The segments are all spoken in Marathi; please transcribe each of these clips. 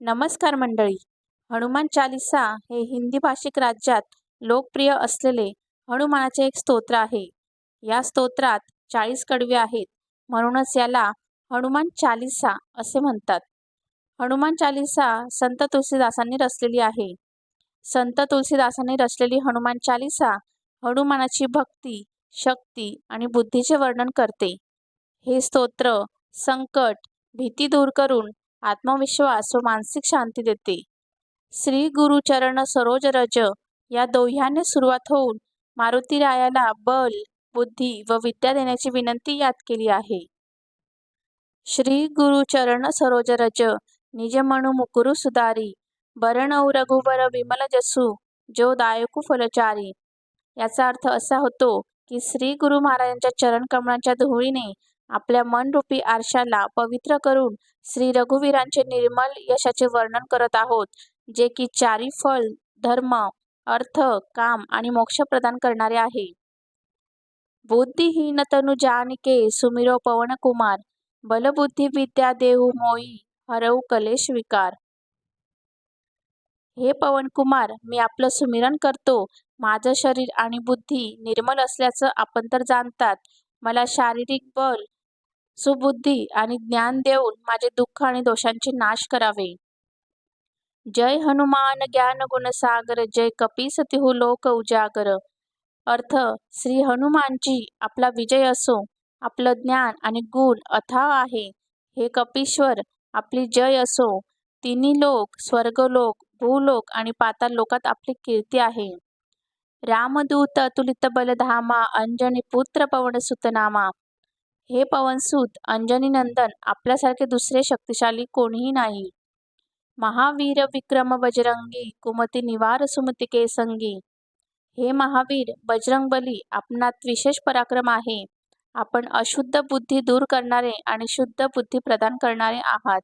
नमस्कार मंडळी. हनुमान चालीसा हे हिंदी भाषिक राज्यात लोकप्रिय असलेले हनुमानाचे एक स्तोत्र आहे. या स्तोत्रात 40 कडवे आहेत, म्हणूनच याला हनुमान चालीसा असे म्हणतात. हनुमान चालीसा संत तुलसीदासांनी रचलेली आहे. संत तुलसीदासांनी रचलेली हनुमान चालीसा हनुमानाची भक्ती, शक्ती आणि बुद्धीचे वर्णन करते. हे स्तोत्र संकट, भीती दूर करून आत्मविश्वास व मानसिक शांती देते. श्री गुरु चरण सरोज रज या दोह्याने सुरुवात होऊन मारुतीरायाला बल, बुद्धी व विद्या देण्याची विनंती यात केली आहे. श्री गुरु चरण सरोज रज निज मनु मुकुरु सुधारी बरणौ रघुवर विमल जसू जो दायकु फलचारी. याचा अर्थ असा होतो की श्री गुरु महाराजांच्या चरण कमळांच्या धुळीने आपल्या मनरूपी आरशाला पवित्र करून श्री रघुवीरांचे निर्मल यशाचे वर्णन करत आहोत, जे की चारी फल, धर्म, अर्थ, काम आणि मोक्ष प्रदान करणारे आहे. बुद्धिहीन तनु जानिके सुमिरो पवन कुमार बलबुद्धी विद्या देहु मोई हरऊ कलेश विकार. हे पवन कुमार, मी आपलं सुमिरन करतो. माझं शरीर आणि बुद्धी निर्मल असल्याचं आपण तर जाणतात. मला शारीरिक बल, सुबुद्धी आणि ज्ञान देऊन माझे दुःख आणि दोषांचे नाश करावे. जय हनुमान ज्ञान गुण सागर जय कपीस तिहू लोक उजागर. अर्थ, श्री हनुमानजी आपला विजय असो. आपलं ज्ञान आणि गुण अथाह आहे. हे कपीश्वर आपली जय असो. तिन्ही लोक, स्वर्गलोक, भूलोक आणि पाताल लोकात आपली कीर्ती आहे. रामदूत अतुलित बलधामा अंजनी पुत्र पवन सुत नामा. हे पवनसूत अंजनी नंदन, आपल्यासारखे दुसरे शक्तिशाली कोणीही नाही. महावीर विक्रम बजरंगी कुमति निवार सुमति के संगी. हे महावीर बजरंगबली, आपणात विशेष पराक्रम आहे. आपण अशुद्ध बुद्धी दूर करणारे आणि शुद्ध बुद्धी प्रदान करणारे आहात.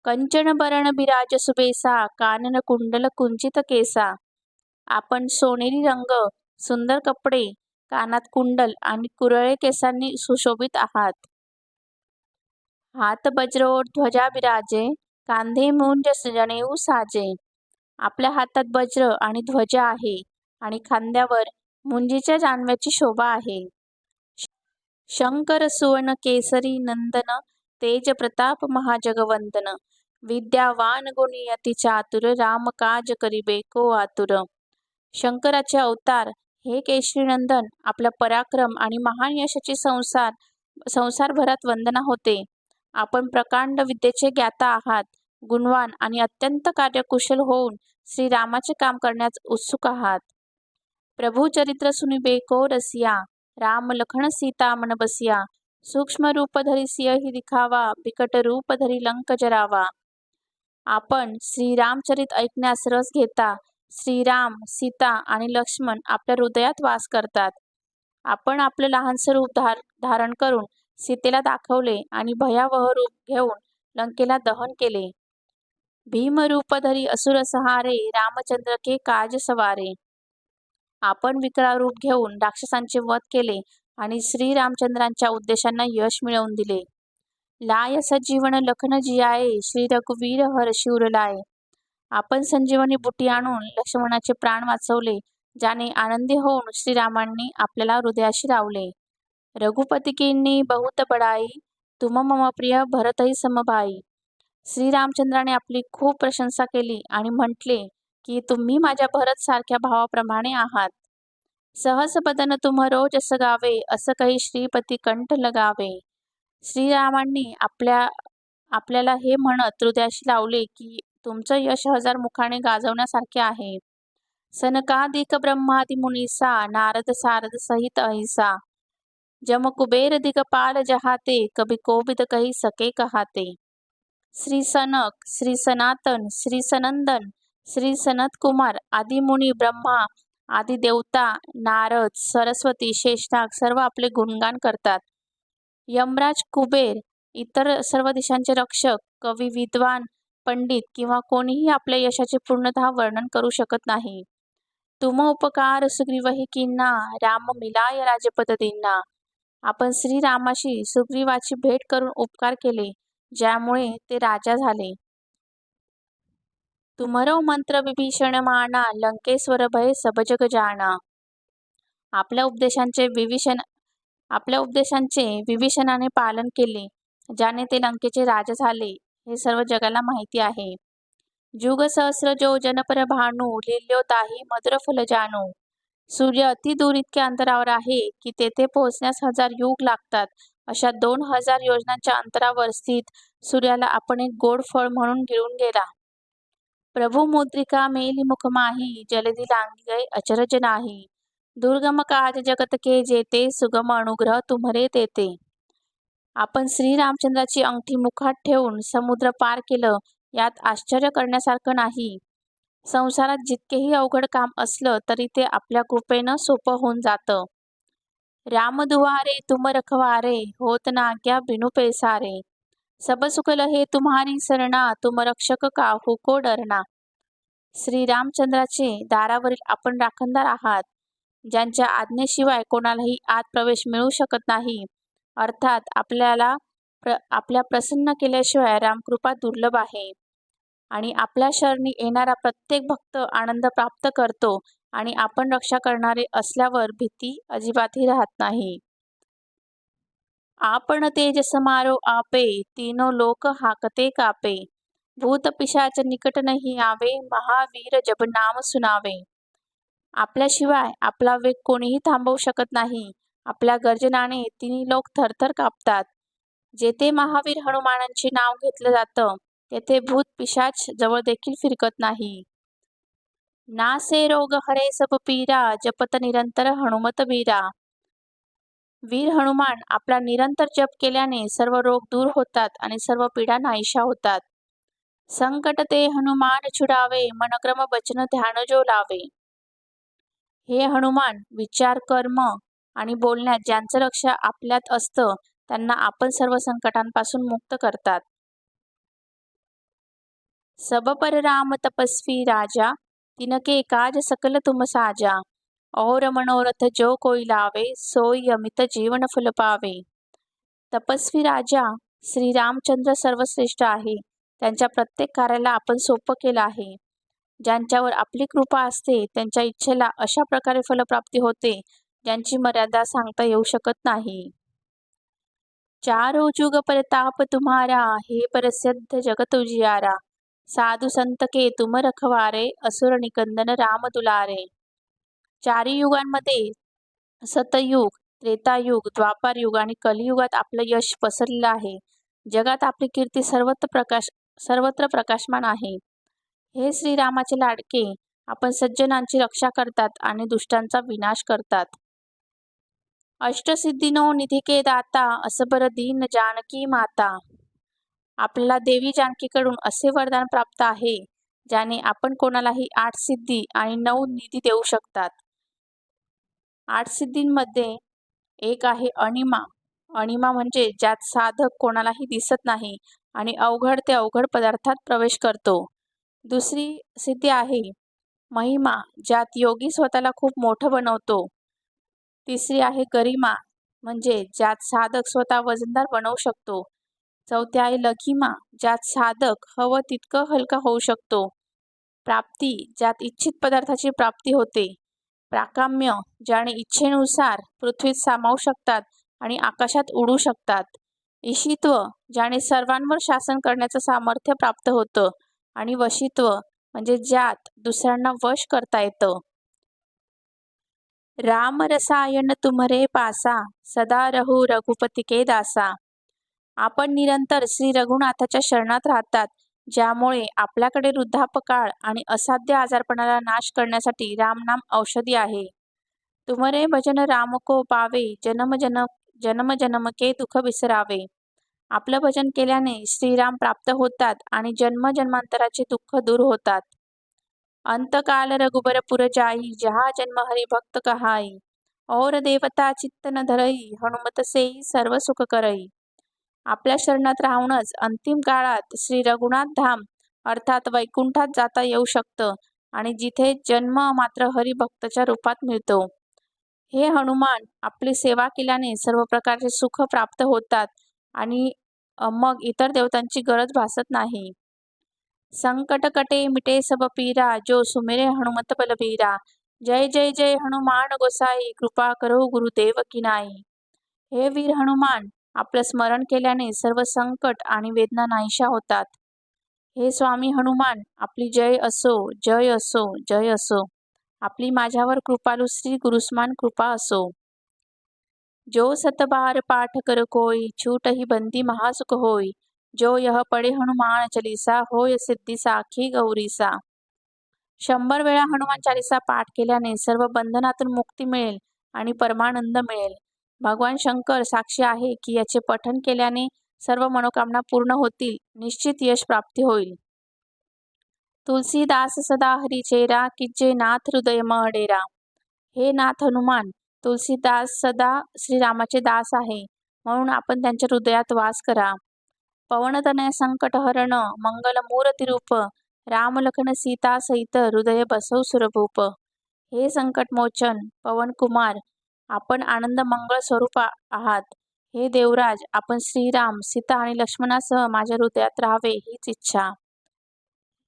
कंचन बरण बिराज सुबेसा कानन कुंडल कुंचित केसा. आपण सोनेरी रंग, सुंदर कपडे, कानात कुंडल आणि कुरळे केसांनी सुशोभित आहात. हात वज्रोर ध्वजा बिराजे कांधे मुंज जनेऊ साजे. आपल्या हातात वज्र आणि ध्वजा आहे आणि खांद्यावर मुंजीच्या जानव्याची शोभा आहे. शंकर सुवन केसरी नंदन तेज प्रताप महाजगवंदन. विद्यावान गुणी अति चातुर राम काज करिबे को आतुर. शंकराचे अवतार हे केशरीनंदन, आपला पराक्रम आणि महान यशाची संसारभरात वंदना होते. आपण प्रकांड विद्येचे ज्ञाता आहात. गुणवान आणि अत्यंत कार्यकुशल होऊन श्रीरामाचे काम करण्यास उत्सुक आहात. प्रभु चरित्र सुनिबे को रसिया राम लखन सीता मन बसिया. सूक्ष्म रूप धरी सियहि दिखावा बिकट रूप धरी लंक जरावा. आपण श्रीरामचरित ऐकण्यास रस घेता. श्रीराम, सीता आणि लक्ष्मण आपल्या हृदयात वास करतात. आपण आपलं लहानसं रूप धारण करून सीतेला दाखवले आणि भयावह रूप घेऊन लंकेला दहन केले. भीमरूप धरी असुर सहारे रामचंद्र के काज सवारे. आपण विकराळ रूप घेऊन राक्षसांचे वध केले आणि श्रीरामचंद्रांच्या उद्देशांना यश मिळवून दिले. लाय सजीवन लखन जियाए श्री रघुवीर हर्षि उर लाए. आपण संजीवनी बुटी आणून लक्ष्मणाचे प्राण वाचवले, ज्याने आनंदी होऊन श्रीरामांनी आपल्याला हृदयाशी लावले. रघुपति कीन्ही बहुत बड़ाई तुम मम प्रिय भरतहि समभाई. श्रीरामचंद्राने आपली खूप प्रशंसा केली आणि म्हटले की तुम्ही माझ्या भरत सारख्या भावाप्रमाणे आहात. सहस बदन तुम्हरो जस गावे असं काही श्रीपती कंठ लगावे. श्रीरामांनी आपल्याला हे म्हणत हृदयाशी लावले की तुमचं यश हजार मुखाने गाजवण्यासारखे आहे. सनकादिक ब्रह्मादि मुनीसा नारद सारद सहित अहिसा. जम कुबेर दिगपाल जहाते कभी कोविद कही सके कहाते. श्री सनक, श्री सनातन, श्री सनंदन, श्री सनत कुमार आदी मुनी, ब्रह्मा आदी देवता, नारद, सरस्वती, शेषनाग सर्व आपले गुणगान करतात. यमराज, कुबेर, इतर सर्व दिशांचे रक्षक, कवी, विद्वान, पंडित किंवा कोणीही आपल्या यशाचे पूर्णतः वर्णन करू शकत नाही. तुम उपकार सुग्रीवहि कीन्हा राम मिलाय राजपद दीन्हा. आपण श्रीरामाशी सुग्रीवाची भेट करून उपकार केले, ज्यामुळे ते राजा झाले. तुम्हरो मंत्र विभीषण माना, लंकेश्वर भय सब जग जाना. आपल्या उपदेशांचे विभीषणाने पालन केले, ज्याने ते लंकेचे राजा झाले, हे सर्व जगाला माहिती आहे. जुग सहस्र जो जन पर भानू, लिहिल्यो ताही मधुर फल जानू. सूर्य अति दूर इतक्या अंतरावर आहे की तेथे पोहोचण्यास 1000 युग लागतात. अशा 2000 योजनांच्या अंतरावर स्थित सूर्याला आपण एक गोड फळ म्हणून घेऊन गेला. प्रभु मुद्रिका मेली मुख माही, जलधि लांगी गए अचरज नाही. दुर्गम काज जगत के जेते, सुगम अनुग्रह तुम्हरे तेते. आपण श्रीरामचंद्राची अंगठी मुखात ठेवून समुद्र पार केलं, यात आश्चर्य करण्यासारखं नाही. संसारात जितकेही अवघड काम असलं तरी ते आपल्या कृपेनं सोपं होऊन जातं. राम दुआरे तुम रखवारे, होत ना आज्ञा बिनु पैसारे. सब सुख लहे तुम्हारी सरना, तुम रक्षक काहू को डरना. श्रीरामचंद्राचे दारावरील आपण राखणदार आहात, ज्यांच्या आज्ञेशिवाय कोणालाही आत प्रवेश मिळू शकत नाही. अर्थात आपल्या प्रसन्न केल्याशिवाय रामकृपा दुर्लभ आहे. आणि आपल्या शरणी येणारा प्रत्येक भक्त आनंद प्राप्त करतो आणि आपण रक्षा करणारे असल्यावर भीती अजिबातही राहत नाही. आपण तेजस मारो आपे, तीनों लोक हाकते कापे. भूत पिशाच निकट नहीं आवे, महावीर जब नाम सुनावे. आपल्याशिवाय आपला वेग कोणीही थांबवू शकत नाही. आपल्या गर्जनाने तिन्ही लोक थरथर कापतात. जेथे महावीर हनुमानांचे नाव घेतलं जातं तेथे भूत पिशाच जवळ देखील फिरकत नाही. नासे रोग हरे सब पीरा, जपत निरंतर हनुमत बीरा. वीर हनुमान आपला निरंतर जप केल्याने सर्व रोग दूर होतात आणि सर्व पीडा नाहीशा होतात. संकट ते हनुमान छुडावे, मनक्रम वचन ध्यान जो लावे. हे हनुमान विचार, कर्म आणि बोलण्यात ज्यांचं लक्ष आपल्यात असतं त्यांना आपण सर्व संकटांपासून मुक्त करतात. सब पर राम तपस्वी राजा, तिनके काज सकल तुम साजा. और मनोरथ जो कोई लावे, सोई अमित जीवन फल पावे. तपस्वी राजा श्रीरामचंद्र सर्वश्रेष्ठ आहे. त्यांच्या प्रत्येक कार्याला आपण सोपं केलं आहे. ज्यांच्यावर आपली कृपा असते त्यांच्या इच्छेला अशा प्रकारे फलप्राप्ती होते ज्यांची मर्यादा सांगता येऊ शकत नाही. चारों जुग परताप तुम्हारा, हे प्रसिद्ध जगत उजियारा. साधु संत के तुम रखवारे, असुर निकंदन राम दुलारे. चारी युगांमध्ये सतयुग, त्रेतायुग, द्वापारयुग आणि कलियुगात आपलं यश पसरलेलं आहे. जगात आपली कीर्ती सर्वत्र प्रकाशमान आहे. हे श्रीरामाचे लाडके, आपण सज्जनांची रक्षा करतात आणि दुष्टांचा विनाश करतात. अष्टसिद्धीनो निधी के दाता, असबर दीन जानकी माता. आपल्याला देवी जानकीकडून असे वरदान प्राप्त आहे ज्याने आपण कोणालाही 8 सिद्धी आणि 9 निधी देऊ शकतात. 8 सिद्धींमध्ये एक आहे अणिमा. अणिमा म्हणजे ज्यात साधक कोणालाही दिसत नाही आणि अवघड ते अवघड पदार्थात प्रवेश करतो. दुसरी सिद्धी आहे महिमा, ज्यात योगी स्वतःला खूप मोठं बनवतो. तिसरी आहे गरिमा, म्हणजे ज्यात साधक स्वतः वजनदार बनवू शकतो. चौथी आहे लघिमा, ज्यात साधक हवं तितकं हलका होऊ शकतो. प्राप्ती, ज्यात इच्छित पदार्थाची प्राप्ती होते. प्राकाम्य, ज्याने इच्छेनुसार पृथ्वीत सामावू शकतात आणि आकाशात उडू शकतात. ईशित्व, ज्याने सर्वांवर शासन करण्याचं सामर्थ्य प्राप्त होतं. आणि वशित्व, म्हणजे ज्यात दुसऱ्यांना वश करता येतं. राम रसायन तुम्हरे पासा, सदा रहू रघुपती के दासा. आपण निरंतर श्री रघुनाथाच्या शरणात राहतात, ज्यामुळे आपल्याकडे वृद्धापकाळ आणि असाध्य आजारपणाला नाश करण्यासाठी रामनाम औषधी आहे. तुम्हरे भजन राम को पावे, जन्म जन्म के दुःख विसरावे. आपलं भजन केल्याने श्रीराम प्राप्त होतात आणि जन्म जन्मांतराचे दुःख दूर होतात. अंतकाल रघुबर पुर जाई, जहा जन्म हरि भक्त कहाई. और देवता चित्त न धरई, हनुमत सेई सर्व सुख करई. आपल्या शरणात राहूनच अंतिम काळात श्री रघुनाथ धाम अर्थात वैकुंठात जाता येऊ शकतं आणि जिथे जन्म मात्र हरिभक्ताच्या रूपात मिळतो. हे हनुमान, आपली सेवा केल्याने सर्व प्रकारचे सुख प्राप्त होतात आणि मग इतर देवतांची गरज भासत नाही. संकट कटे मिटे सब पीरा, जो सुमिरे हनुमत बलबीरा। जय जय जय हनुमान गोसाई, कृपा करो गुरुदेव की नाई। हे वीर हनुमान, आपलं स्मरण केल्याने सर्व संकट आणि वेदना नाहीशा होतात. हे स्वामी हनुमान, आपली जय असो, जय असो, जय असो. आपली माझ्यावर कृपालू श्री गुरुसमान कृपा असो. जो सत बार पाठ कर कोई, छूट ही बंदी महासुख होई. जो यह पडे हनुमान चालीसा, होय सिद्धी साखी गौरीसा. 100 वेळा हनुमान चालीसा पाठ केल्याने सर्व बंधनातून मुक्ती मिळेल आणि परमानंद मिळेल. भगवान शंकर साक्षी आहे की याचे पठण केल्याने सर्व मनोकामना पूर्ण होतील, निश्चित यश प्राप्ती होईल. तुलसीदास सदा हरिचेरा, कीजे नाथ हृदय मह डेरा. हे नाथ हनुमान, तुलसीदास सदा श्रीरामाचे दास आहे, म्हणून आपण त्यांच्या हृदयात वास करा. पवनतनय संकट हरण, मंगल मूर्ती रूप. राम लखन सीता सहित, हृदय बसव सुरभूप. हे संकटमोचन पवन कुमार, आपण आनंद मंगळ स्वरूप आहात. हे देवराज, आपण श्रीराम, सीता आणि लक्ष्मणासह माझ्या हृदयात राहावे हीच इच्छा.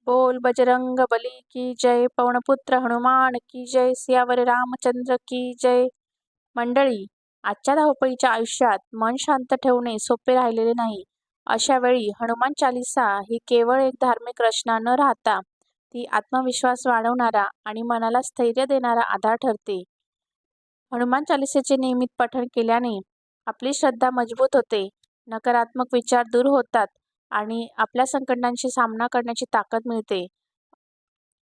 बोल बजरंग बली की जय, पवनपुत्र हनुमान की जय, सियावर रामचंद्र की जय. मंडळी, आजच्या धावपळीच्या आयुष्यात मन शांत ठेवणे सोपे राहिलेले नाही. अशा वेळी हनुमान चालीसा ही केवळ एक धार्मिक रचना न राहता ती आत्मविश्वास वाढवणारा आणि मनाला स्थैर्य देणारा आधार ठरते. हनुमान चालीसेचे नियमित पठण केल्याने आपली श्रद्धा मजबूत होते, नकारात्मक विचार दूर होतात आणि आपल्या संकटांशी सामना करण्याची ताकद मिळते.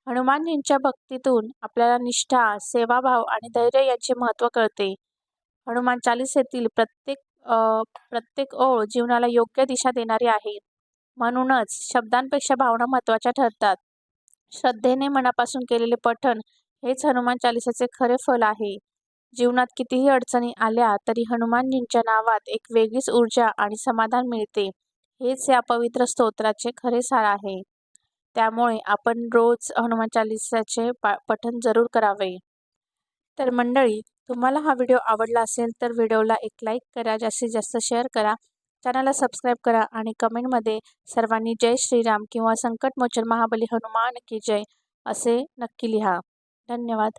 हनुमानजींच्या भक्तीतून आपल्याला निष्ठा, सेवाभाव आणि धैर्य याचे महत्त्व कळते. हनुमान चालीसेतील प्रत्येक ओळ जीवनाला योग्य दिशा देणारी आहे. म्हणूनच शब्दांपेक्षा भावना महत्त्वाच्या ठरतात. श्रद्धेने मनापासून केलेले पठण हेच हनुमान चालीसाचे खरे फल आहे. जीवनात कितीही अडचणी आल्या तरी हनुमानजींच्या नावात एक वेगळीच ऊर्जा आणि समाधान मिळते. हेच या पवित्र स्तोत्राचे खरे सार आहे. त्यामुळे आपण रोज हनुमान चालीसाचे पठण जरूर करावे. तर मंडळी, तुम्हाला हा व्हिडिओ आवडला असेल तर व्हिडिओला एक लाईक करा, जास्तीत जास्त शेअर करा, चॅनलला सबस्क्राईब करा आणि कमेंटमध्ये सर्वांनी जय श्रीराम किंवा संकटमोचन महाबली हनुमान की जय असे नक्की लिहा. धन्यवाद.